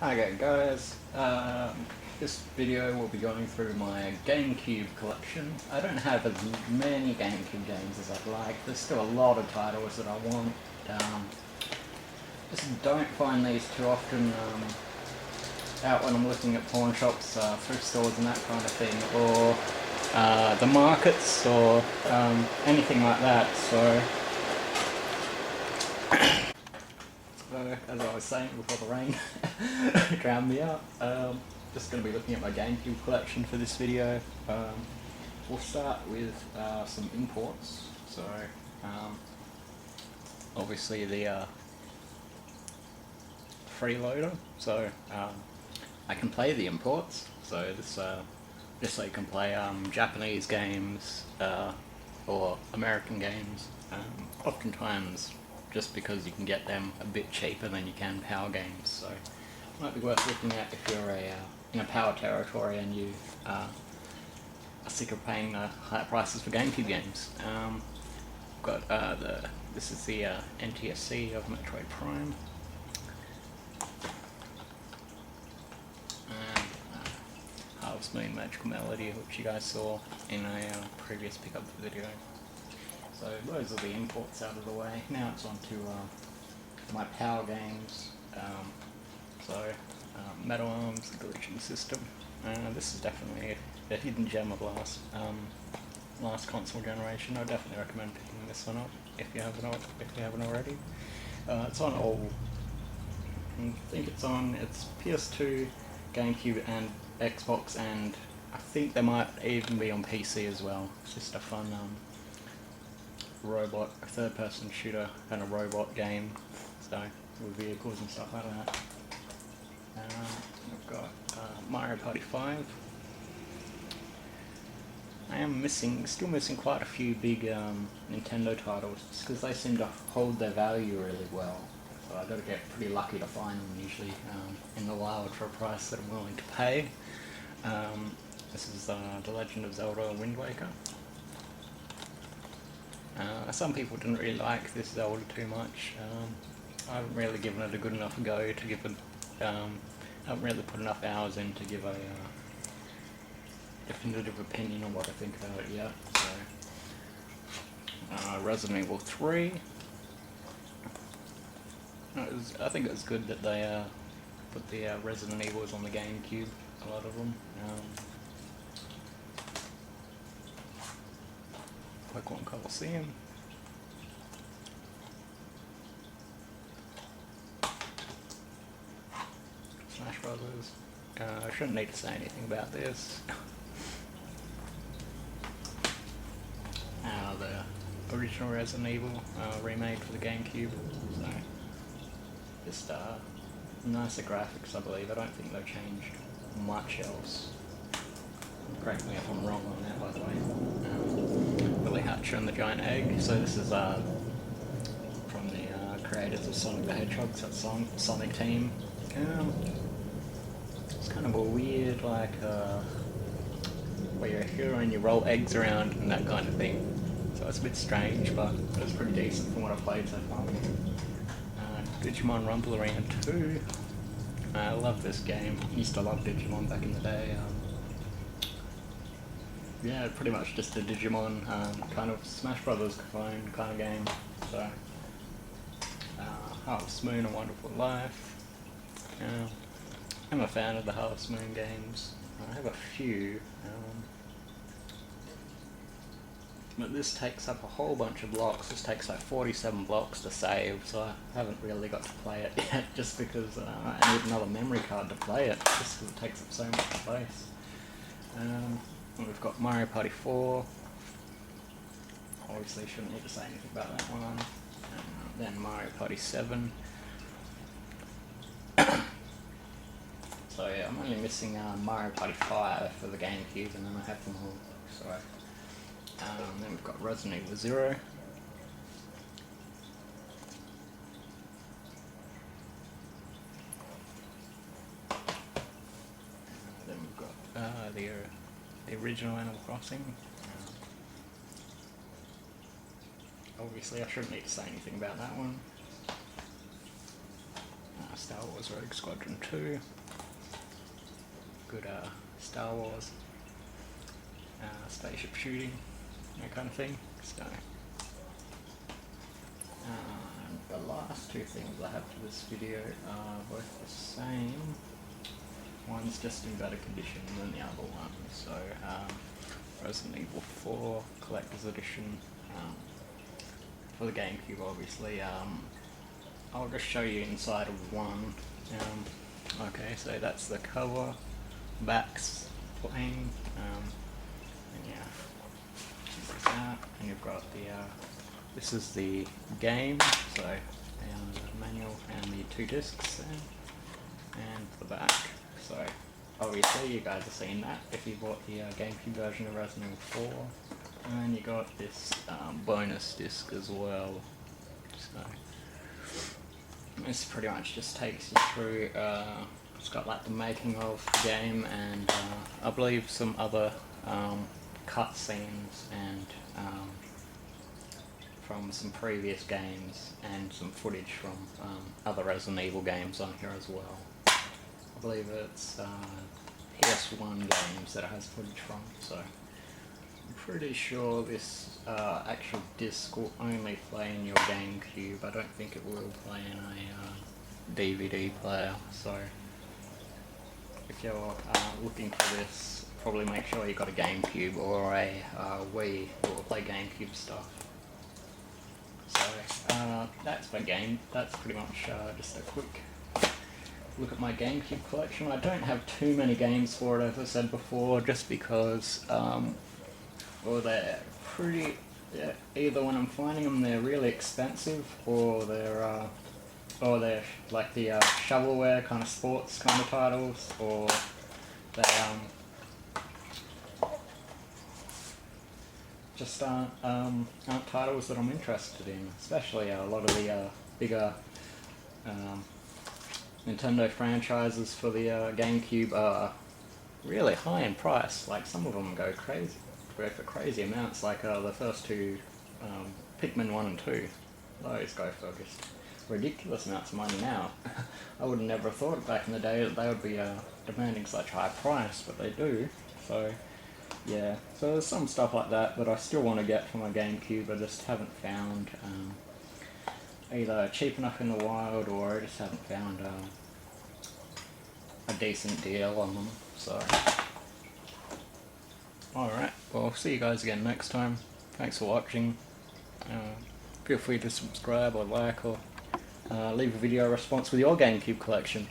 Okay guys, this video will be going through my GameCube collection. I don't have as many GameCube games as I'd like. There's still a lot of titles that I want. Just don't find these too often out when I'm looking at pawn shops, thrift stores and that kind of thing, or the markets, or anything like that. So as I was saying before the rain drowned me out, just going to be looking at my GameCube collection for this video. We'll start with some imports. So obviously the freeloader, so I can play the imports, so this just so you can play Japanese games or American games, oftentimes just because you can get them a bit cheaper than you can power games, so it might be worth looking at if you're in a power territory and you are sick of paying higher prices for GameCube games. Got this is the NTSC of Metroid Prime. Harvest Moon Magical Melody, which you guys saw in a previous pickup video. So those are the imports out of the way. Now it's on to my power games. Metal Arms, the glitching system. This is definitely a hidden gem of last console generation. I definitely recommend picking this one up if you haven't already. It's on all. I think it's PS2, GameCube, and Xbox, and I think they might even be on PC as well. It's just a fun third-person shooter and a robot game, so with vehicles and stuff like that. We've got Mario Party 5. I am still missing quite a few big Nintendo titles, just because they seem to hold their value really well. So I've got to get pretty lucky to find them usually in the wild for a price that I'm willing to pay. This is The Legend of Zelda Wind Waker. Some people didn't really like this Zelda too much. I haven't really given it a good enough go to give it. I haven't really put enough hours in to give a definitive opinion on what I think about it yet. So, Resident Evil 3. I think it was good that they put the Resident Evils on the GameCube. A lot of them. Pokemon Coliseum. Smash Brothers. I shouldn't need to say anything about this. The original Resident Evil remade for the GameCube. So just nicer graphics, I believe. I don't think they've changed much else. Correct me if I'm wrong on that, by the way. Billy Hatcher and the Giant Egg. So this is from the creators of Sonic the Hedgehog, so it's Sonic Team. It's kind of a weird, like, where you're a hero and you roll eggs around and that kind of thing. So it's a bit strange, but it's pretty decent from what I've played so far. Digimon Rumble Arena 2. I love this game. Used to love Digimon back in the day. Yeah, pretty much just a Digimon kind of Smash Brothers clone kind of game. So, Harvest Moon, A Wonderful Life. I'm a fan of the Harvest Moon games. I have a few, but this takes up a whole bunch of blocks. This takes like 47 blocks to save, so I haven't really got to play it yet, just because I need another memory card to play it, just because it takes up so much space. We've got Mario Party 4. Obviously shouldn't need to say anything about that one. Then Mario Party 7. So yeah, I'm only missing Mario Party 5 for the GameCube, and then I have them all. So then we've got Resident Evil 0. Then we've got the original Animal Crossing. Obviously I shouldn't need to say anything about that one. Star Wars Rogue Squadron 2. Good Star Wars spaceship shooting, that kind of thing. So, the last two things I have for this video are both the same. One's just in better condition than the other one. So, Resident Evil 4 Collector's Edition for the GameCube, obviously. I'll just show you inside of one. Okay, so that's the cover, back's plain, and yeah, like that. And you've got the this is the game, so the manual and the 2 discs there, and the back. So obviously you guys have seen that if you bought the GameCube version of Resident Evil 4, and you got this bonus disc as well. So this pretty much just takes you through. It's got like the making of the game and I believe some other cutscenes and from some previous games and some footage from other Resident Evil games on here as well. I believe it's PS1 games that it has footage from, so I'm pretty sure this actual disc will only play in your GameCube. I don't think it will play in a DVD player, so if you're looking for this, probably make sure you've got a GameCube or a Wii that will play GameCube stuff. So that's my game. That's pretty much just a quick look at my GameCube collection. I don't have too many games for it, as I said before, just because well, they're pretty, yeah, either when I'm finding them they're really expensive, or they're like the shovelware kind of sports kind of titles, or they just aren't titles that I'm interested in. Especially a lot of the bigger Nintendo franchises for the GameCube are really high in price. Like some of them go for crazy amounts. Like the first two, Pikmin 1 and 2, those go for just ridiculous amounts of money now. I would have never thought back in the day that they would be demanding such high price, but they do. So yeah, so there's some stuff like that that I still want to get for my GameCube. I just haven't found either cheap enough in the wild, or I just haven't found a decent deal on them. So alright, well, see you guys again next time. Thanks for watching. Feel free to subscribe or like, or leave a video response with your GameCube collection.